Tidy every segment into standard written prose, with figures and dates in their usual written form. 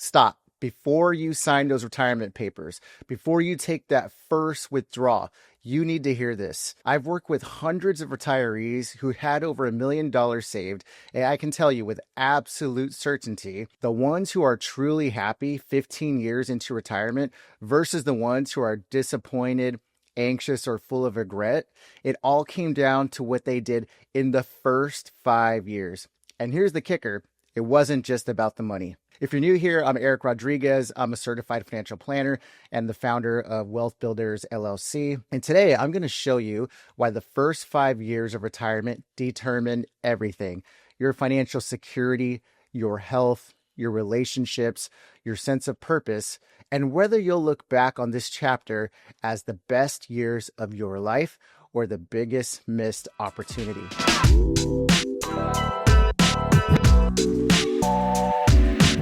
stop. Before you sign those retirement papers, before you take that first withdrawal, you need to hear this. I've worked with hundreds of retirees who had over $1 million saved, and I can tell you with absolute certainty, the ones who are truly happy 15 years into retirement versus the ones who are disappointed, anxious, or full of regret, it all came down to what they did in the first 5 years. And here's the kicker. It wasn't just about the money. If you're new here, I'm Eric Rodriguez. I'm a certified financial planner and the founder of WealthBuilders, LLC. And today I'm going to show you why the first 5 years of retirement determine everything. Your financial security, your health, your relationships, your sense of purpose, and whether you'll look back on this chapter as the best years of your life or the biggest missed opportunity.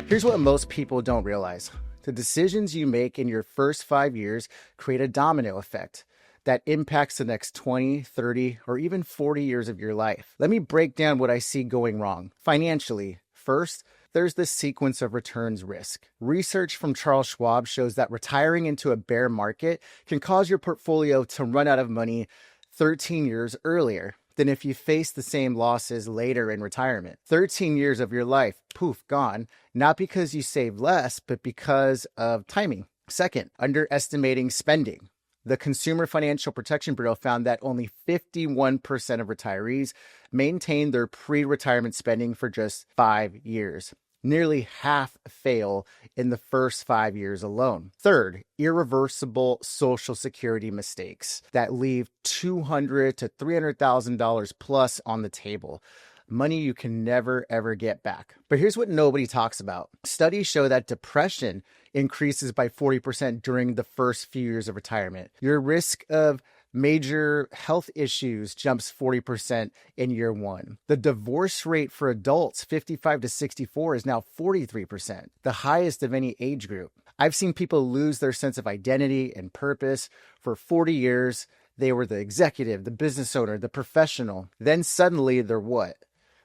Here's what most people don't realize. The decisions you make in your first 5 years create a domino effect that impacts the next 20, 30, or even 40 years of your life. Let me break down what I see going wrong. Financially, first, there's the sequence of returns risk. Research from Charles Schwab shows that retiring into a bear market can cause your portfolio to run out of money 13 years earlier than if you face the same losses later in retirement. 13 years of your life, poof, gone, not because you saved less, but because of timing. Second, underestimating spending. The Consumer Financial Protection Bureau found that only 51% of retirees maintain their pre-retirement spending for just 5 years. Nearly half fail in the first 5 years alone. Third, irreversible Social Security mistakes that leave $200,000 to $300,000 plus on the table. Money you can never, ever get back. But here's what nobody talks about. Studies show that depression increases by 40% during the first few years of retirement. Your risk of major health issues jumps 40% in year one. The divorce rate for adults 55 to 64 is now 43%, the highest of any age group. I've seen people lose their sense of identity and purpose. For 40 years, they were the executive, the business owner, the professional. Then suddenly they're what?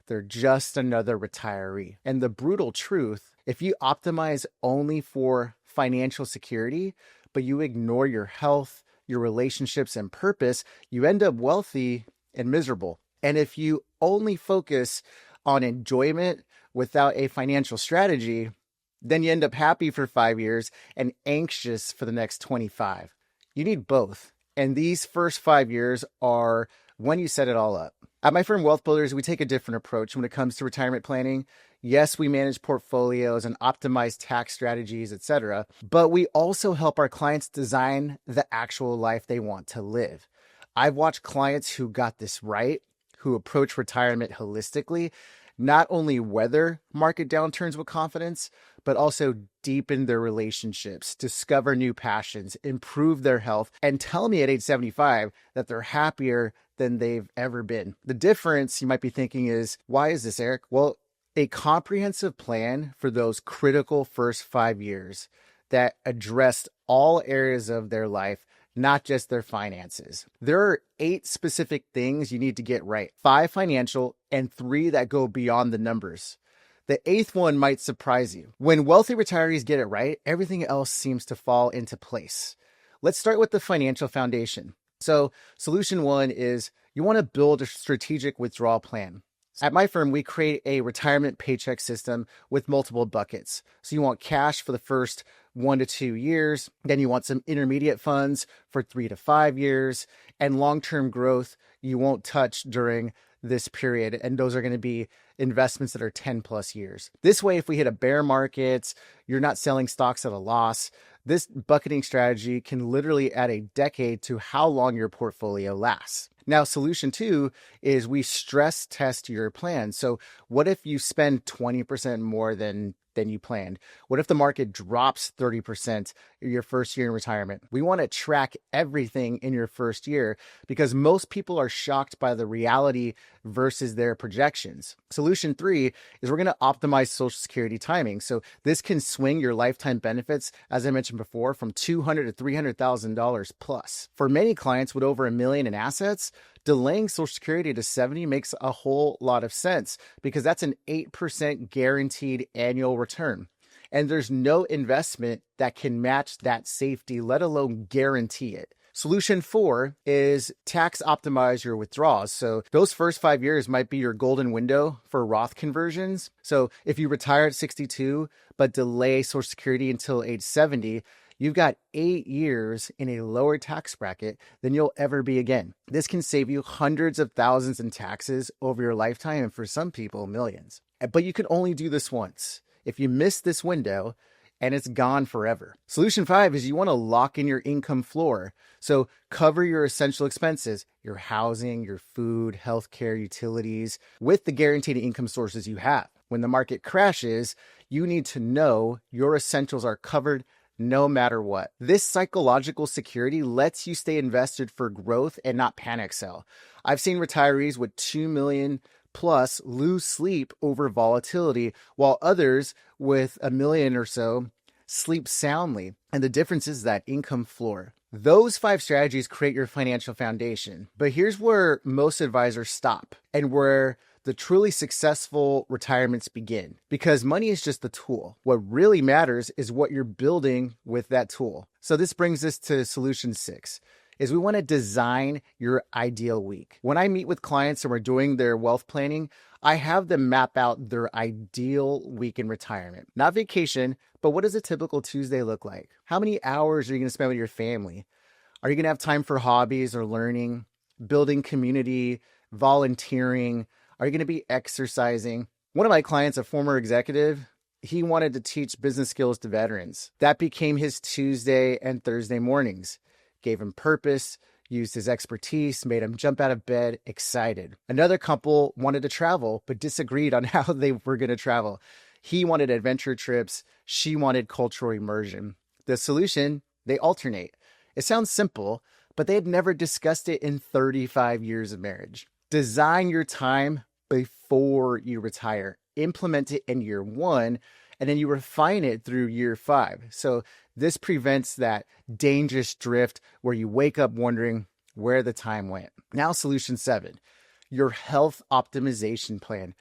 They're just another retiree. And the brutal truth, if you optimize only for financial security, but you ignore your health, your relationships, and purpose, you end up wealthy and miserable. And if you only focus on enjoyment without a financial strategy, then you end up happy for 5 years and anxious for the next 25. You need both. And these first 5 years are when you set it all up. At my firm, WealthBuilders, we take a different approach when it comes to retirement planning. Yes, we manage portfolios and optimize tax strategies, etc. But we also help our clients design the actual life they want to live. I've watched clients who got this right, who approach retirement holistically, not only weather market downturns with confidence, but also deepen their relationships, discover new passions, improve their health, and tell me at age 75 that they're happier than they've ever been. The difference, you might be thinking, is why is this, Eric? Well, a comprehensive plan for those critical first 5 years that addressed all areas of their life, not just their finances. There are 8 specific things you need to get right, 5 financial and 3 that go beyond the numbers. The 8th one might surprise you. When wealthy retirees get it right, everything else seems to fall into place. Let's start with the financial foundation. So solution 1 is you want to build a strategic withdrawal plan. At my firm, we create a retirement paycheck system with multiple buckets. So you want cash for the first 1 to 2 years. Then you want some intermediate funds for 3 to 5 years, and long-term growth you won't touch during this period. And those are going to be investments that are 10 plus years. This way, if we hit a bear market, you're not selling stocks at a loss. This bucketing strategy can literally add a decade to how long your portfolio lasts. Now, solution 2 is we stress test your plan. So what if you spend 20% more than you planned? What if the market drops 30% your first year in retirement? We want to track everything in your first year because most people are shocked by the reality versus their projections. Solution 3 is we're going to optimize Social Security timing. So this can swing your lifetime benefits, as I mentioned before, from $200,000 to $300,000 plus. For many clients with over $1 million in assets, delaying Social Security to 70 makes a whole lot of sense because that's an 8% guaranteed annual return. And there's no investment that can match that safety, let alone guarantee it. Solution 4 is tax optimize your withdrawals. So those first 5 years might be your golden window for Roth conversions. So if you retire at 62, but delay Social Security until age 70, you've got 8 years in a lower tax bracket than you'll ever be again. This can save you hundreds of thousands in taxes over your lifetime, and for some people, millions. But you can only do this once. If you miss this window, and it's gone forever. Solution 5 is you want to lock in your income floor. So cover your essential expenses, your housing, your food, healthcare, utilities, with the guaranteed income sources you have. When the market crashes, you need to know your essentials are covered no matter what. This psychological security lets you stay invested for growth and not panic sell. I've seen retirees with $2 million plus lose sleep over volatility, while others with $1 million or so sleep soundly. And the difference is that income floor. Those 5 strategies create your financial foundation. But here's where most advisors stop and where the truly successful retirements begin, because money is just the tool. What really matters is what you're building with that tool. So this brings us to solution 6. Is we want to design your ideal week. When I meet with clients and we're doing their wealth planning, I have them map out their ideal week in retirement. Not vacation, but what does a typical Tuesday look like? How many hours are you going to spend with your family? Are you going to have time for hobbies or learning, building community, volunteering? Are you going to be exercising? One of my clients, a former executive, he wanted to teach business skills to veterans. That became his Tuesday and Thursday mornings. Gave him purpose, used his expertise, made him jump out of bed, excited. Another couple wanted to travel, but disagreed on how they were going to travel. He wanted adventure trips. She wanted cultural immersion. The solution, they alternate. It sounds simple, but they had never discussed it in 35 years of marriage. Design your time before you retire. Implement it in year 1, and then you refine it through year 5. So this prevents that dangerous drift where you wake up wondering where the time went. Now, solution 7, your health optimization plan.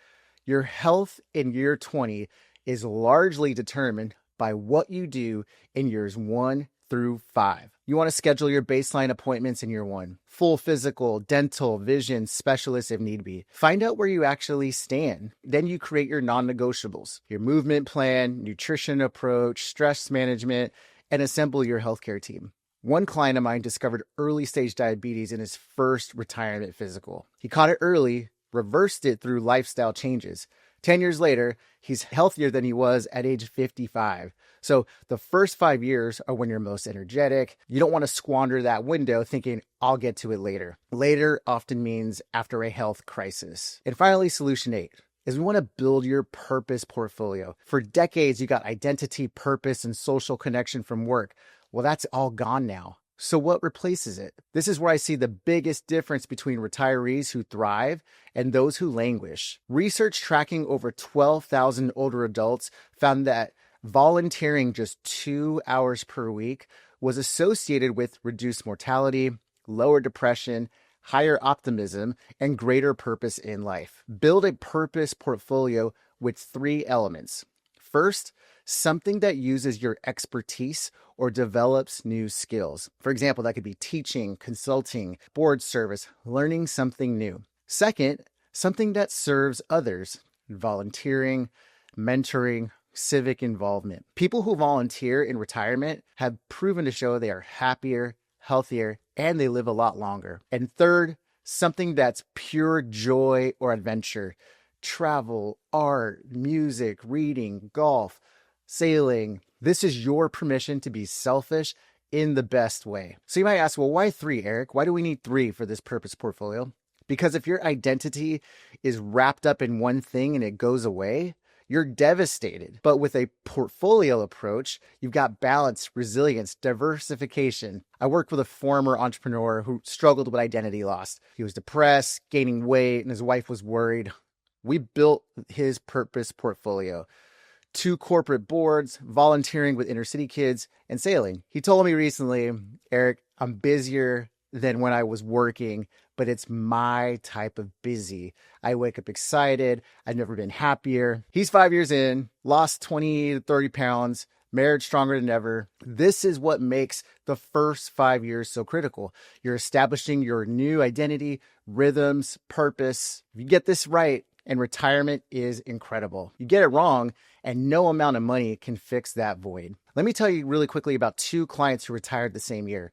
Your health in year 20 is largely determined by what you do in years 1 through 5. You want to schedule your baseline appointments in year 1. Full physical, dental, vision, specialists if need be. Find out where you actually stand. Then you create your non-negotiables, your movement plan, nutrition approach, stress management, and assemble your healthcare team. One client of mine discovered early stage diabetes in his first retirement physical. He caught it early, reversed it through lifestyle changes. 10 years later, he's healthier than he was at age 55. So the first 5 years are when you're most energetic. You don't want to squander that window thinking, I'll get to it later. Later often means after a health crisis. And finally, solution 8 is we want to build your purpose portfolio. For decades, you got identity, purpose, and social connection from work. Well, that's all gone now. So what replaces it? This is where I see the biggest difference between retirees who thrive and those who languish. Research tracking over 12,000 older adults found that volunteering just 2 hours per week was associated with reduced mortality, lower depression, higher optimism, and greater purpose in life. Build a purpose portfolio with 3 elements. First, something that uses your expertise or develops new skills. For example, that could be teaching, consulting, board service, learning something new. Second, something that serves others, volunteering, mentoring, civic involvement. People who volunteer in retirement have proven to show they are happier, healthier, and they live a lot longer. And third, something that's pure joy or adventure. Travel, art, music, reading, golf, sailing. This is your permission to be selfish in the best way. So you might ask, well, why 3, Eric? Why do we need 3 for this purpose portfolio? Because if your identity is wrapped up in one thing and it goes away, you're devastated. But with a portfolio approach, you've got balance, resilience, diversification. I worked with a former entrepreneur who struggled with identity loss. He was depressed, gaining weight, and his wife was worried. We built his purpose portfolio. 2 corporate boards, volunteering with inner city kids, and sailing. He told me recently, Eric, I'm busier than when I was working, but it's my type of busy. I wake up excited. I've never been happier. He's 5 years in, lost 20 to 30 pounds, marriage stronger than ever. This is what makes the first 5 years so critical. You're establishing your new identity, rhythms, purpose. If you get this right, and retirement is incredible. You get it wrong, and no amount of money can fix that void. Let me tell you really quickly about two clients who retired the same year.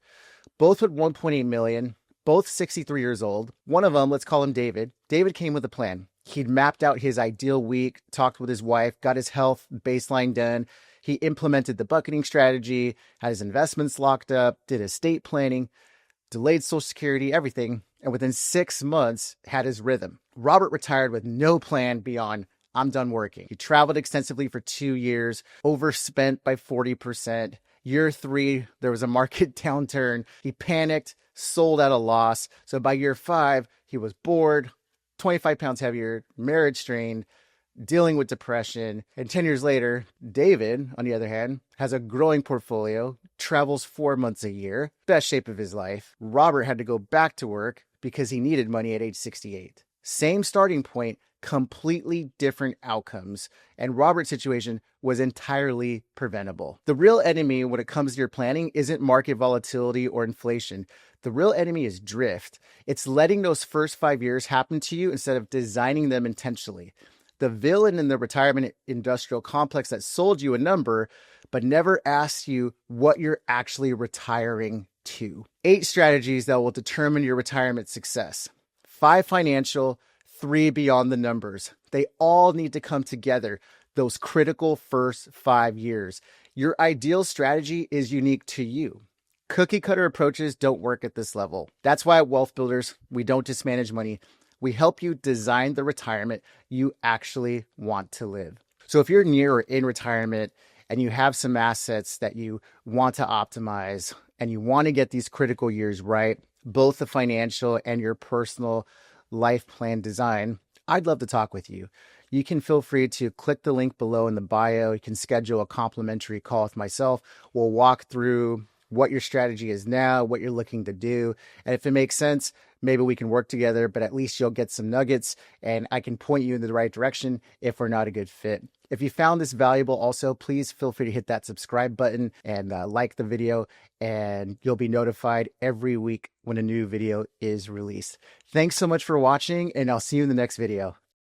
Both with 1.8 million, both 63 years old. One of them, let's call him David. David came with a plan. He'd mapped out his ideal week, talked with his wife, got his health baseline done. He implemented the bucketing strategy, had his investments locked up, did estate planning, delayed Social Security, everything, and within 6 months had his rhythm. Robert retired with no plan beyond, I'm done working. He traveled extensively for 2 years, overspent by 40%. Year 3, there was a market downturn. He panicked, sold at a loss. So by year 5, he was bored, 25 pounds heavier, marriage strained, dealing with depression. And 10 years later, David, on the other hand, has a growing portfolio, travels 4 months a year, best shape of his life. Robert had to go back to work because he needed money at age 68. Same starting point, completely different outcomes. And Robert's situation was entirely preventable. The real enemy when it comes to your planning isn't market volatility or inflation. The real enemy is drift. It's letting those first 5 years happen to you instead of designing them intentionally. The villain in the retirement industrial complex that sold you a number, but never asked you what you're actually retiring to. 8 strategies that will determine your retirement success. 5 financial, 3 beyond the numbers. They all need to come together, those critical first 5 years. Your ideal strategy is unique to you. Cookie cutter approaches don't work at this level. That's why at Wealth Builders, we don't just manage money. We help you design the retirement you actually want to live. So if you're near or in retirement and you have some assets that you want to optimize and you want to get these critical years right, both the financial and your personal life plan design, I'd love to talk with you. You can feel free to click the link below in the bio. You can schedule a complimentary call with myself. We'll walk through what your strategy is now, what you're looking to do. And if it makes sense, maybe we can work together, but at least you'll get some nuggets and I can point you in the right direction if we're not a good fit. If you found this valuable also, please feel free to hit that subscribe button and like the video, and you'll be notified every week when a new video is released. Thanks so much for watching, and I'll see you in the next video.